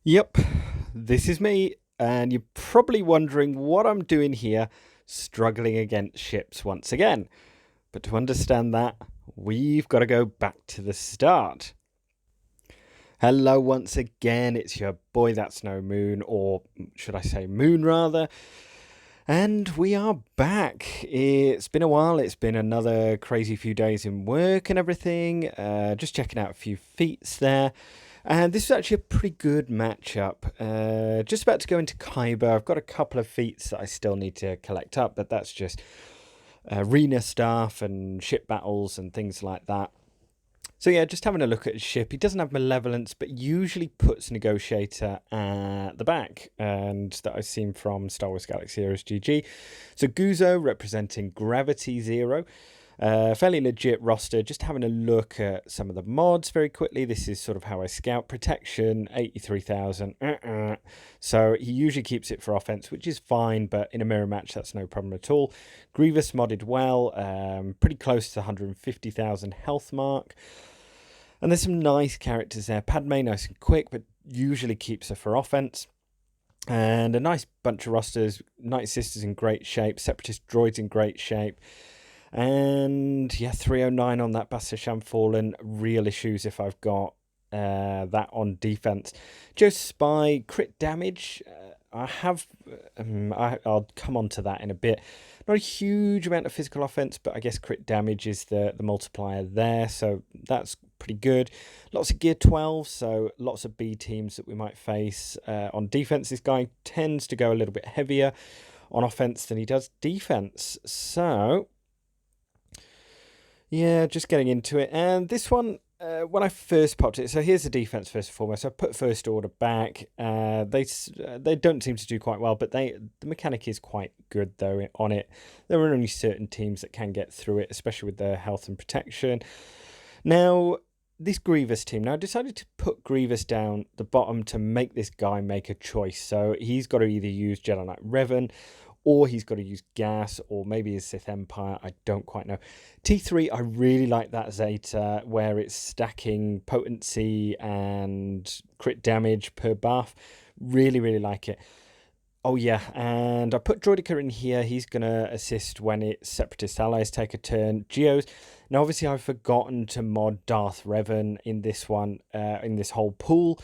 Yep, this is me, and you're probably wondering what I'm doing here, struggling against ships once again. But to understand that, we've got to go back to the start. Hello once again, it's your boy That's No Moon, or should I say Moon rather, and we are back. It's been a while, it's been another crazy few days in work and everything, just checking out a few feats there. And this is actually a pretty good matchup. Just about to go into Kyber. I've got a couple of feats that I still need to collect up, but that's just arena stuff and ship battles and things like that. So yeah, just having a look at his ship. He doesn't have malevolence, but usually puts negotiator at the back, and that I've seen from Star Wars Galaxy Heroes GG. So Guzo representing Gravity Zero. Fairly legit roster. Just having a look at some of the mods very quickly. This is sort of how I scout. Protection 83,000. So he usually keeps it for offense, which is fine, but in a mirror match that's no problem at all. Grievous modded well, pretty close to the 150,000 health mark. And there's some nice characters there. Padme, nice and quick, but usually keeps her for offense. And a nice bunch of rosters. Night Sisters in great shape. Separatist droids in great shape. And yeah, 309 on that Bastard Fallen. Real issues if I've got that on defense. Joe Spy, crit damage. I have. I'll come on to that in a bit. Not a huge amount of physical offense, but I guess crit damage is the multiplier there, so that's pretty good. Lots of gear 12, so lots of B teams that we might face. On defense, this guy tends to go a little bit heavier on offense than he does defense. So yeah, just getting into it. And this one, when I first popped it, so here's the defense first and foremost. I put first order back. They don't seem to do quite well, but the mechanic is quite good though on it. There are only certain teams that can get through it, especially with their health and protection. Now, this Grievous team. Now, I decided to put Grievous down the bottom to make this guy make a choice. So he's got to either use Jedi Knight Revan, or he's got to use gas, or maybe his Sith Empire. I don't quite know. T3, I really like that Zeta, where it's stacking potency and crit damage per buff. Really, really like it. Oh yeah, and I put Droidica in here. He's going to assist when its Separatist allies take a turn. Geos. Now, obviously, I've forgotten to mod Darth Revan in this one, in this whole pool.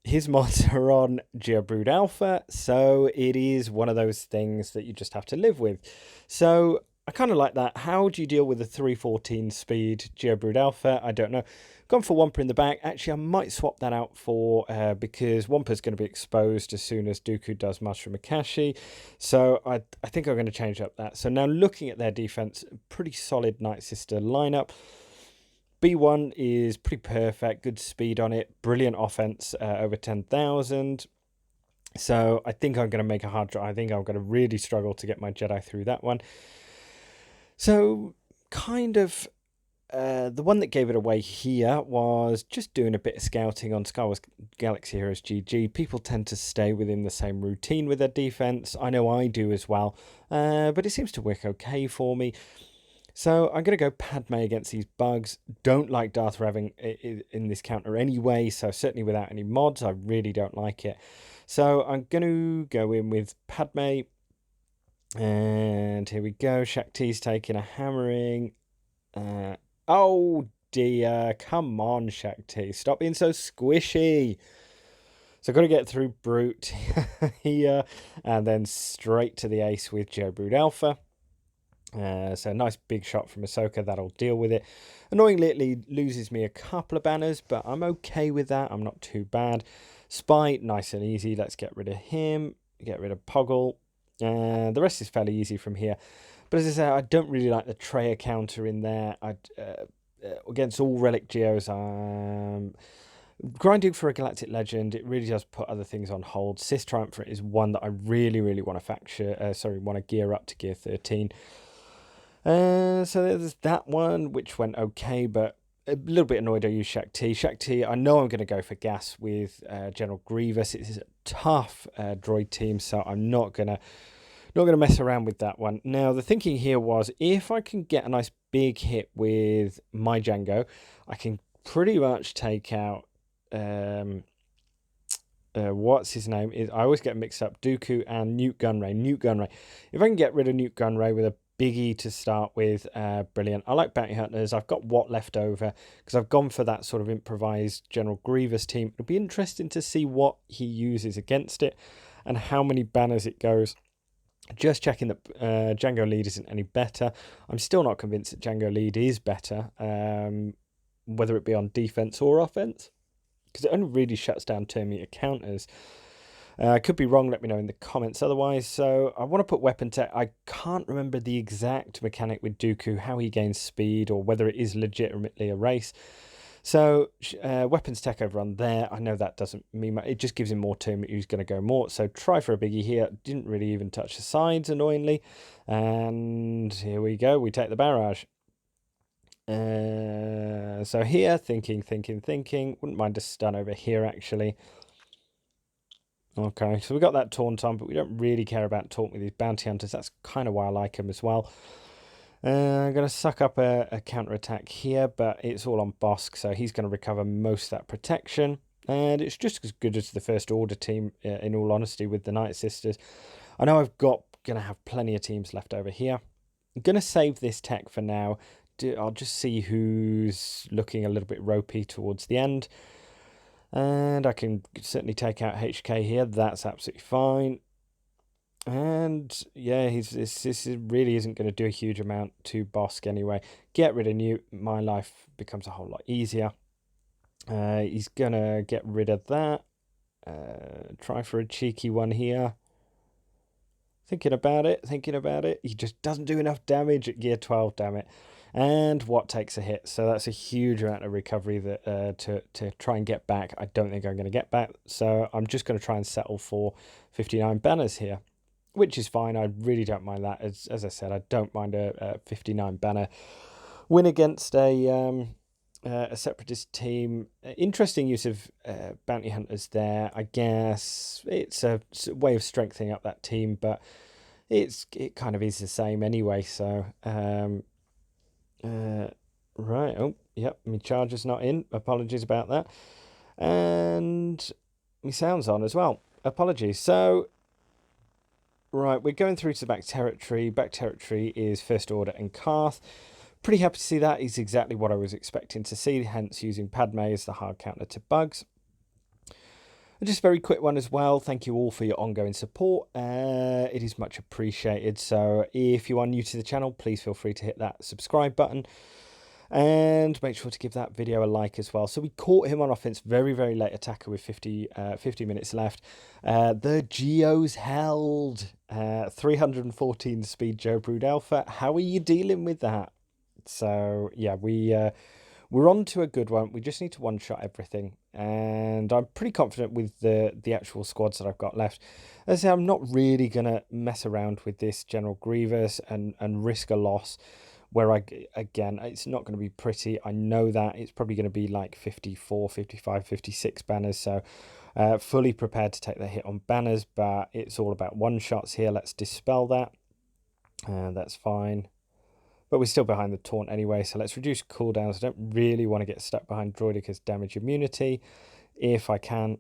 His mods are on Geobrood Alpha, so it is one of those things that you just have to live with. So I kind of like that. How do you deal with a 314 speed Geobrood Alpha? I don't know. Gone for Wampa in the back. Actually, I might swap that out for because Wampa's going to be exposed as soon as Dooku does Master Makashi. So I think I'm going to change up that. So now looking at their defense, pretty solid Night Sister lineup. B1 is pretty perfect, good speed on it, brilliant offense, over 10,000. So I think I'm going to make a hard draw. I think I'm going to really struggle to get my Jedi through that one. So kind of the one that gave it away here was just doing a bit of scouting on Star Wars Galaxy Heroes GG. People tend to stay within the same routine with their defense. I know I do as well, but it seems to work okay for me. So I'm going to go Padme against these bugs. Don't like Darth Revan in this counter anyway, so certainly without any mods, I really don't like it. So I'm going to go in with Padme. And here we go. Shakti's taking a hammering. Oh dear. Come on, Shakti. Stop being so squishy. So I've got to get through Brute here. And then straight to the ace with Geobrood Alpha. So nice big shot from Ahsoka, that'll deal with it. Annoyingly, it loses me a couple of banners, but I'm okay with that. I'm not too bad. Spy, nice and easy. Let's get rid of him. Get rid of Poggle. The rest is fairly easy from here. But as I say, I don't really like the Treya counter in there. Against all Relic Geos, grinding for a Galactic Legend, it really does put other things on hold. Sith Triumphant is one that I really, really want to gear up to gear 13. So there's that one, which went okay, but a little bit annoyed I used Shakti. Shakti, I know I'm going to go for gas with General Grievous. It's a tough droid team, so I'm not going to mess around with that one. Now, the thinking here was if I can get a nice big hit with my Django, I can pretty much take out what's his name? I always get mixed up. Dooku and Newt Gunray. Newt Gunray. If I can get rid of Newt Gunray with a biggie to start with, brilliant. I like bounty hunters. I've got what left over because I've gone for that sort of improvised General Grievous team. It'll be interesting to see what he uses against it and how many banners it goes. Just checking that Django Lead isn't any better. I'm still not convinced that Django Lead is better, whether it be on defense or offense, because it only really shuts down turn meter counters. I could be wrong, let me know in the comments otherwise. So I want to put weapon tech. I can't remember the exact mechanic with Dooku, how he gains speed or whether it is legitimately a race. So weapons tech over on there. I know that doesn't mean much. It just gives him more turn meter. He's going to go more. So try for a biggie here. Didn't really even touch the sides, annoyingly. And here we go. We take the barrage. So here, thinking. Wouldn't mind a stun over here, actually. Okay, so we got that taunt on, but we don't really care about taunt with these bounty hunters. That's kind of why I like them as well. I'm going to suck up a counter-attack here, but it's all on Bosk, so he's going to recover most of that protection. And it's just as good as the First Order team, in all honesty, with the Night Sisters. I know going to have plenty of teams left over here. I'm going to save this tech for now. I'll just see who's looking a little bit ropey towards the end. And I can certainly take out HK here. That's absolutely fine. And yeah, this really isn't going to do a huge amount to Bosk anyway. Get rid of Newt. My life becomes a whole lot easier. He's going to get rid of that. Try for a cheeky one here. Thinking about it. He just doesn't do enough damage at gear 12, damn it. And what takes a hit? So that's a huge amount of recovery that to try and get back. I don't think I'm going to get back. So I'm just going to try and settle for 59 banners here, which is fine. I really don't mind that. As I said, I don't mind a 59 banner win against a separatist team. Interesting use of bounty hunters there. I guess it's a way of strengthening up that team, but it kind of is the same anyway. So right. Oh, yep. My charger's not in. Apologies about that. And my sound's on as well. Apologies. So right, we're going through to the back territory. Back territory is First Order and Karth. Pretty happy to see that. Is exactly what I was expecting to see, hence using Padme as the hard counter to bugs. And just a very quick one as well. Thank you all for your ongoing support. It is much appreciated. So if you are new to the channel, please feel free to hit that subscribe button. And make sure to give that video a like as well. So we caught him on offense, very, very late attacker with 50 minutes left. The Geos held 314 speed Joe Brood Alpha. How are you dealing with that? So yeah, we're on to a good one. We just need to one-shot everything. And I'm pretty confident with the actual squads that I've got left. As I say, I'm not really going to mess around with this General Grievous and risk a loss. Where again, it's not going to be pretty. I know that. It's probably going to be like 54, 55, 56 banners. So fully prepared to take the hit on banners, but it's all about one-shots here. Let's dispel that. That's fine. But we're still behind the taunt anyway, so let's reduce cooldowns. I don't really want to get stuck behind Droideca's damage immunity, if I can.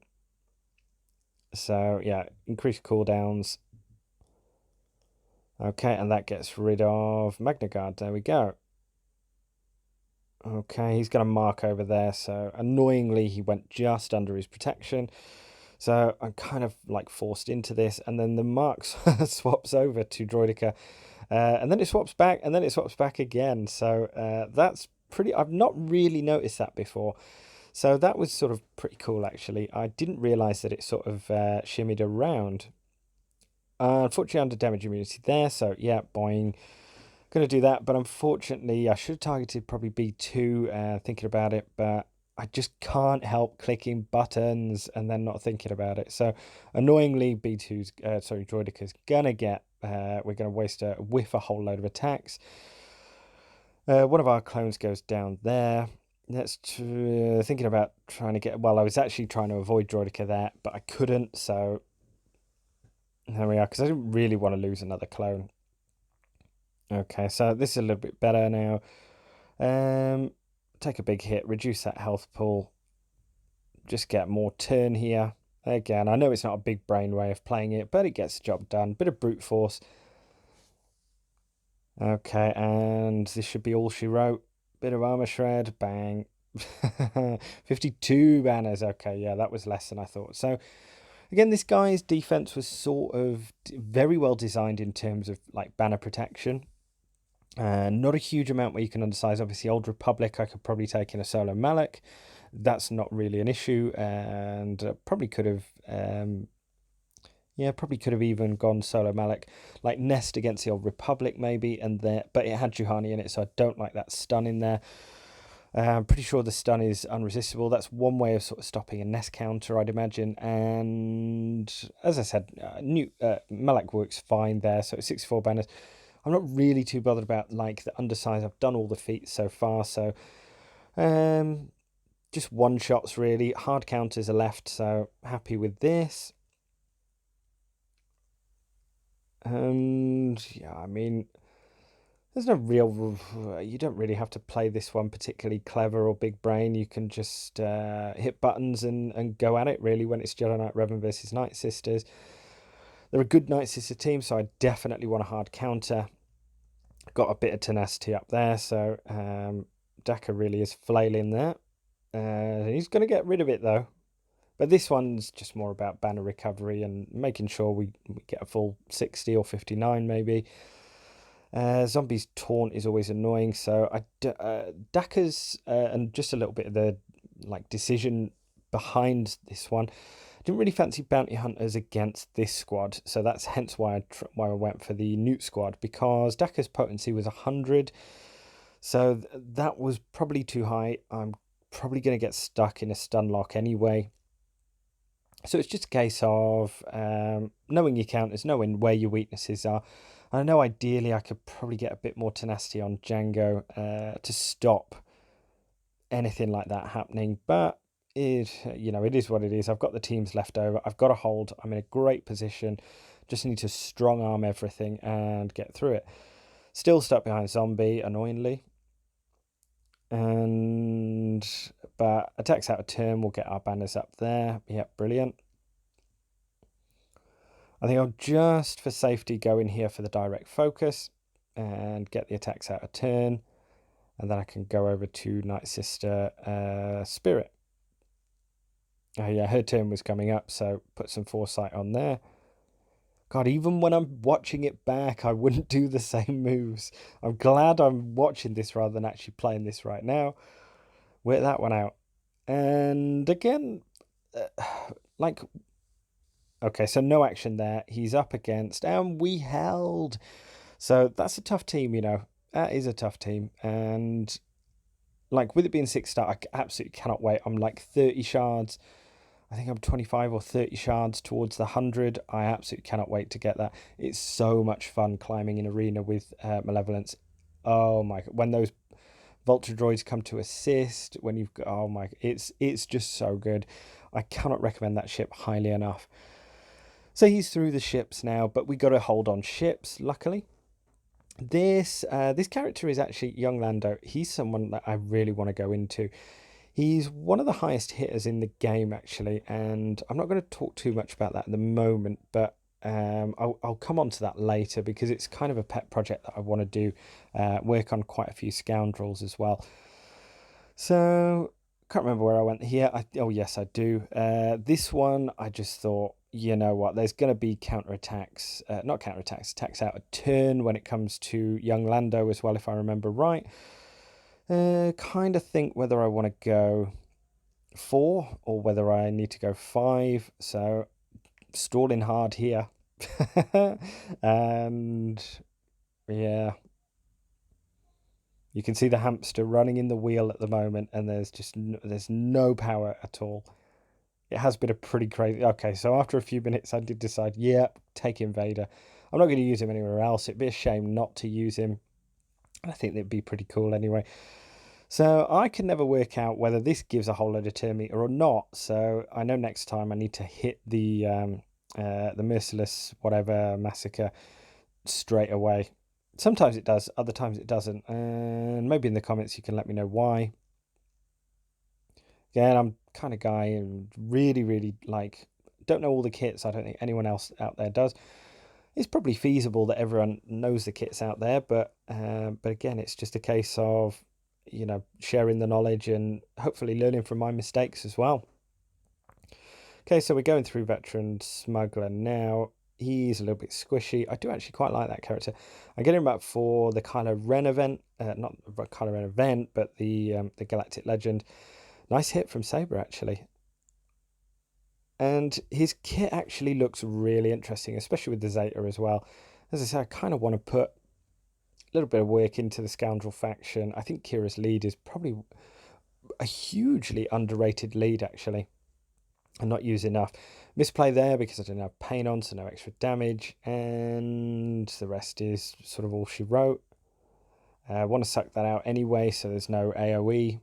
So yeah, increase cooldowns. Okay, and that gets rid of Magna Guard. There we go. Okay, he's going to mark over there. So annoyingly, he went just under his protection. So I'm kind of like forced into this. And then the mark swaps over to Droideka. And then it swaps back, and then it swaps back again. So that's pretty... I've not really noticed that before. So that was sort of pretty cool, actually. I didn't realise that it sort of shimmied around. Unfortunately, under damage immunity there. So, yeah, boing. Going to do that. But unfortunately, I should have targeted probably B2, thinking about it. But I just can't help clicking buttons and then not thinking about it. So, annoyingly, Droideca's going to get... we're going to waste a whole load of attacks. One of our clones goes down there. Let's thinking about trying to get... Well, I was actually trying to avoid Droideka there, but I couldn't. So there we are, because I didn't really want to lose another clone. Okay, so this is a little bit better now. Take a big hit, reduce that health pool. Just get more turn here. Again, I know it's not a big brain way of playing it, but it gets the job done. Bit of brute force. Okay, and this should be all she wrote. Bit of armor shred, bang. 52 banners. Okay, yeah, that was less than I thought. So again, this guy's defense was sort of very well designed in terms of like banner protection. Not a huge amount where you can undersize. Obviously, Old Republic, I could probably take in a solo Malak. That's not really an issue, and probably could have. Yeah, probably could have even gone solo Malak, like Nest against the Old Republic maybe, and there, but it had Juhani in it, so I don't like that stun in there. I'm pretty sure the stun is unresistible. That's one way of sort of stopping a Nest counter, I'd imagine. And as I said, Malak works fine there, so it's 64 banners. I'm not really too bothered about like the undersize. I've done all the feats so far, so just one shots really. Hard counters are left, so happy with this. And yeah, I mean, there's no real. You don't really have to play this one particularly clever or big brain. You can just hit buttons and go at it really when it's Jedi Knight Revan versus Night Sisters. They're a good Night Sister team, so I definitely want a hard counter. Got a bit of tenacity up there, so Daka really is flailing there. He's going to get rid of it though. But this one's just more about banner recovery and making sure we get a full 60 or 59 maybe. Zombies taunt is always annoying, so Daka's and just a little bit of the like decision behind this one. Didn't really fancy bounty hunters against this squad, so that's hence why I went for the Newt squad, because Daka's potency was 100, so that was probably too high. I'm probably going to get stuck in a stun lock anyway. So it's just a case of knowing your counters, knowing where your weaknesses are. I know ideally I could probably get a bit more tenacity on Django to stop anything like that happening, but it is what it is. I've got the teams left over. I've got to hold. I'm in a great position. Just need to strong arm everything and get through it. Still stuck behind zombie, annoyingly. But attacks out of turn, we'll get our banners up there. Yep, brilliant. I think I'll just for safety go in here for the direct focus and get the attacks out of turn. And then I can go over to Night Sister Spirit. Oh yeah, her turn was coming up, so put some foresight on there. God, even when I'm watching it back, I wouldn't do the same moves. I'm glad I'm watching this rather than actually playing this right now. Work that one out. And again, like, okay, so no action there. He's up against, and we held. So that's a tough team, That is a tough team. And like with it being 6-star, I absolutely cannot wait. I'm like 30 shards. I think I'm 25 or 30 shards towards the 100. I absolutely cannot wait to get that. It's so much fun climbing in arena with Malevolence. Oh my, when those Vulture droids come to assist, when you've got, oh my, it's just so good. I cannot recommend that ship highly enough. So he's through the ships now, but we got to hold on ships, luckily. This character is actually young Lando. He's someone that I really want to go into. He's one of the highest hitters in the game, actually, and I'm not going to talk too much about that at the moment, but I'll come on to that later because it's kind of a pet project that I want to do, work on quite a few scoundrels as well. So, can't remember where I went here. Oh, yes, I do. This one, I just thought, you know what, there's going to be counterattacks, not counterattacks, attacks out of turn when it comes to young Lando as well, if I remember right. Kind of think whether I want to go 4 or whether I need to go 5. So stalling hard here. And yeah, you can see the hamster running in the wheel at the moment, and there's no power at all. It has been a pretty crazy. Okay, so after a few minutes, I did decide, yeah, take Invader. I'm not going to use him anywhere else. It'd be a shame not to use him. I think that'd be pretty cool anyway. So I can never work out whether this gives a whole load of turn meter or not. So I know next time I need to hit the merciless whatever massacre straight away. Sometimes it does, other times it doesn't. And maybe in the comments you can let me know why. Again, I'm kind of guy and really, really like don't know all the kits. I don't think anyone else out there does. It's probably feasible that everyone knows the kits out there, but again, it's just a case of, you know, sharing the knowledge and hopefully learning from my mistakes as well. Okay, so we're going through Veteran Smuggler now. He's a little bit squishy. I do actually quite like that character. I'm getting him back for the Kylo Ren event, not the Kylo Ren event, but the Galactic Legend. Nice hit from Saber actually. And his kit actually looks really interesting, especially with the Zeta as well. As I said, I kind of want to put a little bit of work into the Scoundrel faction. I think Kira's lead is probably a hugely underrated lead actually, and not used enough. Misplay there because I didn't have pain on, so no extra damage, and the rest is sort of all she wrote. I want to suck that out anyway, so there's no AoE,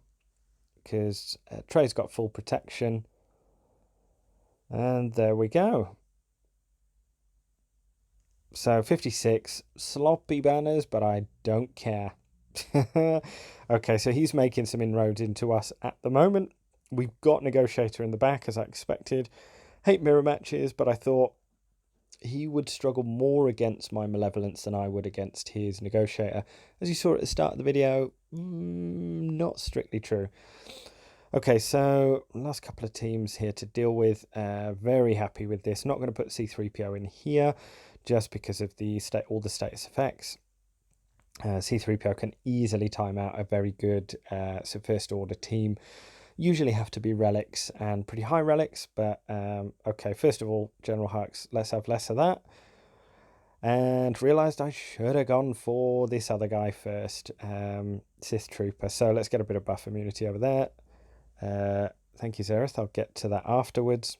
because Trey's got full protection. And there we go. So 56 sloppy banners, but I don't care. Okay, so he's making some inroads into us at the moment. We've got Negotiator in the back, as I expected. Hate mirror matches, but I thought he would struggle more against my Malevolence than I would against his Negotiator. As you saw at the start of the video, not strictly true. Okay, so last couple of teams here to deal with. Very happy with this. Not going to put C-3PO in here just because of all the status effects. C-3PO can easily time out a very good First Order team. Usually have to be relics and pretty high relics, but okay, first of all, General Hux, let's have less of that. And realised I should have gone for this other guy first, Sith Trooper. So let's get a bit of buff immunity over there. Thank you, Zereth. I'll get to that afterwards.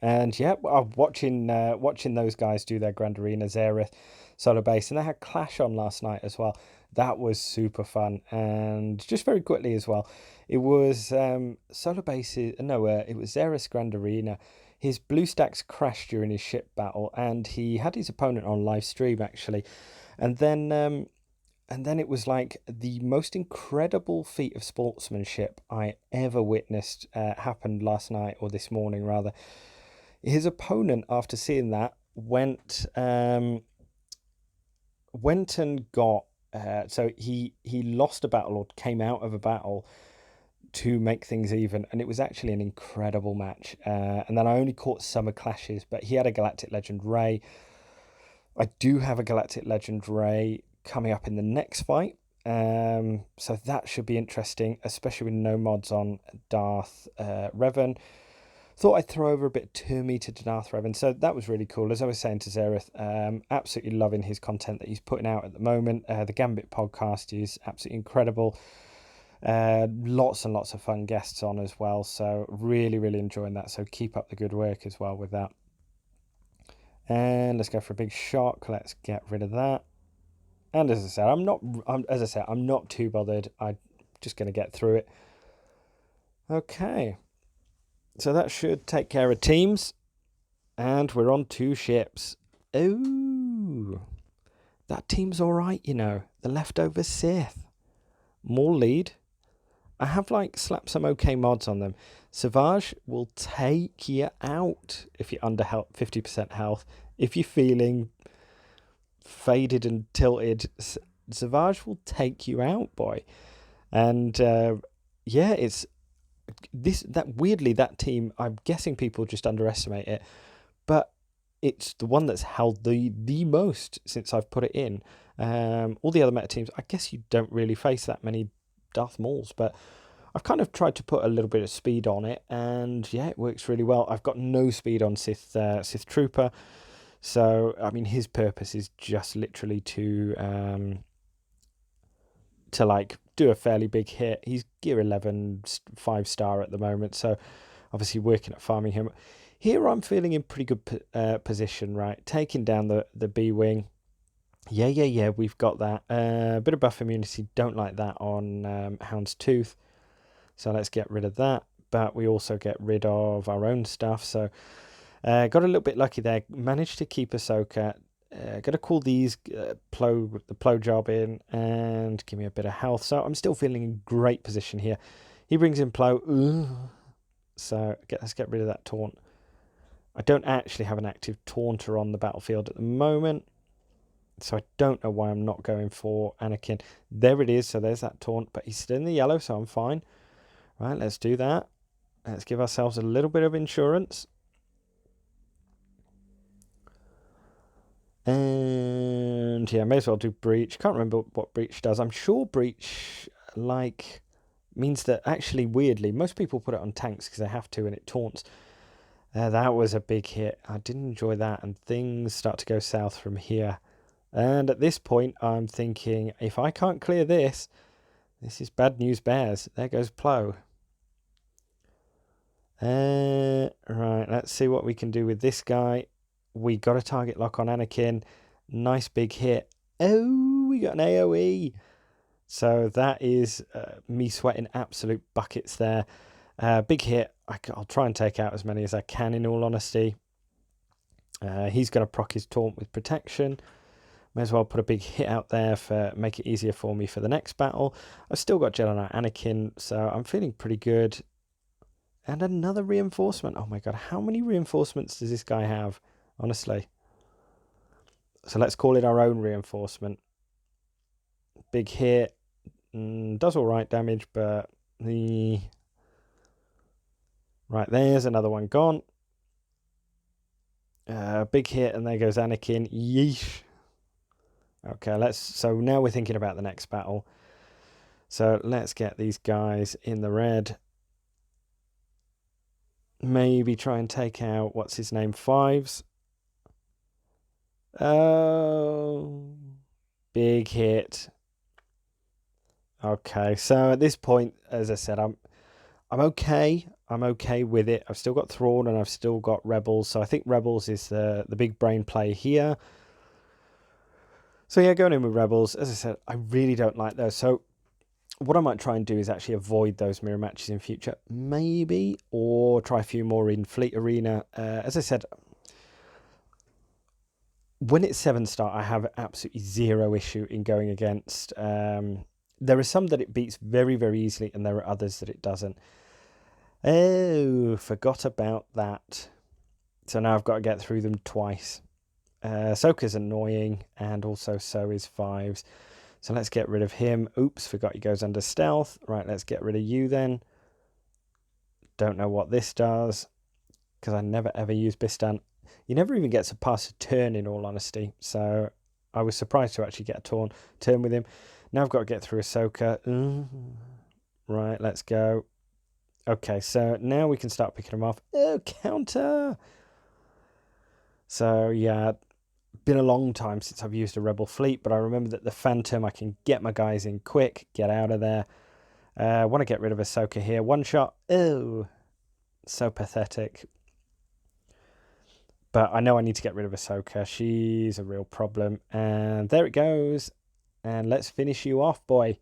And yeah, I'm watching those guys do their Grand Arena, Zereth, Solo Base, and they had Clash on last night as well. That was super fun. And just very quickly as well, it was Solo Base. It was Zereth's Grand Arena. His BlueStacks crashed during his ship battle, and he had his opponent on live stream actually, and then it was like the most incredible feat of sportsmanship I ever witnessed happened last night, or this morning rather. His opponent, after seeing that, went and got so he lost a battle or came out of a battle to make things even, and it was actually an incredible match. And then I only caught some clashes, but he had a Galactic Legend Rey. I do have a Galactic Legend Rey coming up in the next fight, so that should be interesting, especially with no mods on Darth Revan. Thought I'd throw over a bit of Turmy to Darth Revan, so that was really cool. As I was saying to Zereth, absolutely loving his content that he's putting out at the moment. The Gambit podcast is absolutely incredible. Lots and lots of fun guests on as well, so really, really enjoying that. So keep up the good work as well with that. And let's go for a big shock. Let's get rid of that. And as I said, I'm not too bothered. I'm just going to get through it. Okay. So that should take care of teams. And we're on 2 ships. Ooh. That team's all right, you know. The leftover Sith. More lead. I have slapped some okay mods on them. Savage will take you out if you're under 50% health. If you're feeling faded and tilted, Savage will take you out, boy. And yeah, it's weirdly that team, I'm guessing people just underestimate it, but it's the one that's held the most since I've put it in. All the other meta teams, I guess you don't really face that many Darth Mauls, but I've kind of tried to put a little bit of speed on it, and yeah, it works really well. I've got no speed on Sith Trooper, so I mean his purpose is just literally to do a fairly big hit. He's gear 11, 5-star at the moment, so obviously working at farming him. Here I'm feeling in pretty good position, right? Taking down the B-Wing. Yeah, we've got that. Bit of buff immunity, don't like that on Hound's Tooth. So let's get rid of that. But we also get rid of our own stuff. So got a little bit lucky there. Managed to keep Ahsoka. Going to call these the Plo job in and give me a bit of health. So I'm still feeling in great position here. He brings in Plo. So let's get rid of that taunt. I don't actually have an active taunter on the battlefield at the moment, so I don't know why I'm not going for Anakin. There it is, so there's that taunt, but he's still in the yellow, so I'm fine. Right, let's do that. Let's give ourselves a little bit of insurance. And yeah, may as well do breach. Can't remember what breach does. I'm sure breach means that actually weirdly most people put it on tanks because they have to, and it taunts. That was a big hit. I didn't enjoy that, and things start to go south from here. And at this point, I'm thinking, if I can't clear this, this is bad news bears. There goes Plo. Right, let's see what we can do with this guy. We got a target lock on Anakin. Nice big hit. Oh, we got an AoE. So that is me sweating absolute buckets there. Big hit. I'll try and take out as many as I can, in all honesty. He's going to proc his taunt with protection. May as well put a big hit out there for make it easier for me for the next battle. I've still got Jedi Knight Anakin, so I'm feeling pretty good. And another reinforcement. Oh my god, how many reinforcements does this guy have? Honestly. So let's call it our own reinforcement. Big hit. Does all right damage, but the... Right, there's another one gone. Big hit, and there goes Anakin. Yeesh. Okay, so now we're thinking about the next battle. So let's get these guys in the red. Maybe try and take out, what's his name, Fives. Oh, big hit. Okay, so at this point, as I said, I'm okay. I'm okay with it. I've still got Thrawn and I've still got Rebels. So I think Rebels is the big brain play here. So yeah, going in with Rebels. As I said, I really don't like those. So what I might try and do is actually avoid those mirror matches in future, maybe, or try a few more in Fleet Arena. As I said, when it's 7-star, I have absolutely zero issue in going against. There are some that it beats very, very easily, and there are others that it doesn't. Oh, forgot about that. So now I've got to get through them twice. Ahsoka's annoying, and also so is Fives. So let's get rid of him. Oops, forgot he goes under stealth. Right, let's get rid of you then. Don't know what this does, because I never ever use Bistan. He never even gets a pass a turn, in all honesty. So I was surprised to actually get a turn with him. Now I've got to get through Ahsoka. Right, let's go. Okay, so now we can start picking them off. Oh, counter! So yeah, been a long time since I've used a Rebel fleet, but I remember that the Phantom, I can get my guys in quick, get out of there. I want to get rid of Ahsoka here. One shot. Oh, so pathetic. But I know I need to get rid of Ahsoka. She's a real problem. And there it goes. And let's finish you off, boy.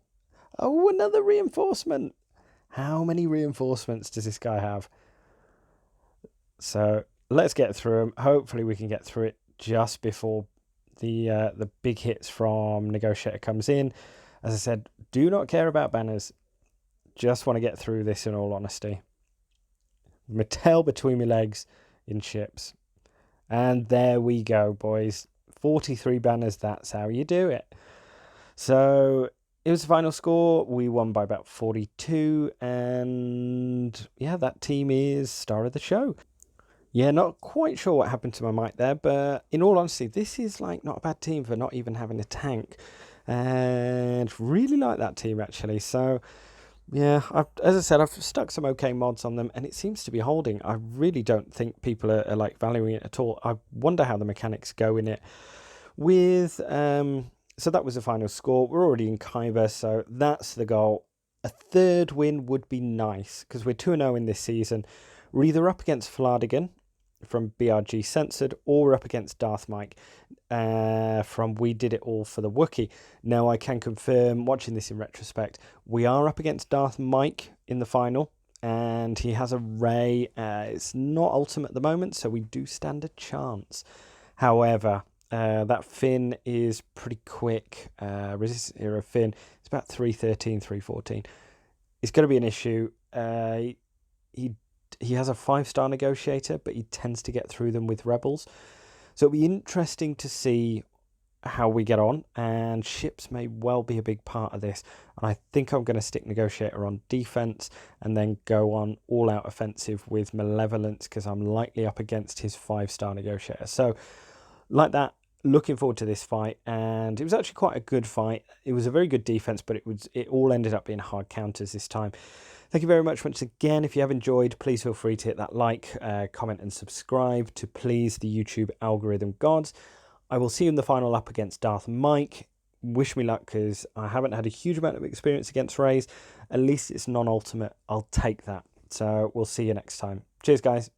Oh, another reinforcement. How many reinforcements does this guy have? So let's get through them. Hopefully we can get through it just before the big hits from Negotiator comes in. As I said, do not care about banners. Just want to get through this, in all honesty. My tail between my legs in ships. And there we go, boys. 43 banners, that's how you do it. So it was the final score. We won by about 42. And yeah, that team is star of the show. Yeah, not quite sure what happened to my mic there, but in all honesty, this is like not a bad team for not even having a tank. And really like that team, actually. So yeah, as I said, I've stuck some okay mods on them, and it seems to be holding. I really don't think people are like valuing it at all. I wonder how the mechanics go in it. So that was the final score. We're already in Kyber, so that's the goal. A third win would be nice, because we're 2-0 in this season. We're either up against Fladigan from BRG Censored, or we're up against Darth Mike from We Did It All for the Wookiee. Now, I can confirm, watching this in retrospect, we are up against Darth Mike in the final, and he has a Ray. It's not ultimate at the moment, so we do stand a chance. However, that Finn is pretty quick. Resistance Era Finn, it's about 313, 314. It's going to be an issue. he has a 5-star negotiator, but he tends to get through them with rebels. So it'll be interesting to see how we get on, and ships may well be a big part of this. And I think I'm going to stick negotiator on defense and then go on all-out offensive with malevolence, because I'm likely up against his 5-star negotiator. So like that, looking forward to this fight, and it was actually quite a good fight. It was a very good defense, but it all ended up being hard counters this time. Thank you very much once again. If you have enjoyed, please feel free to hit that like, comment and subscribe to please the YouTube algorithm gods. I will see you in the final up against Darth Mike. Wish me luck, because I haven't had a huge amount of experience against Rays. At least it's non-ultimate. I'll take that. So we'll see you next time. Cheers, guys.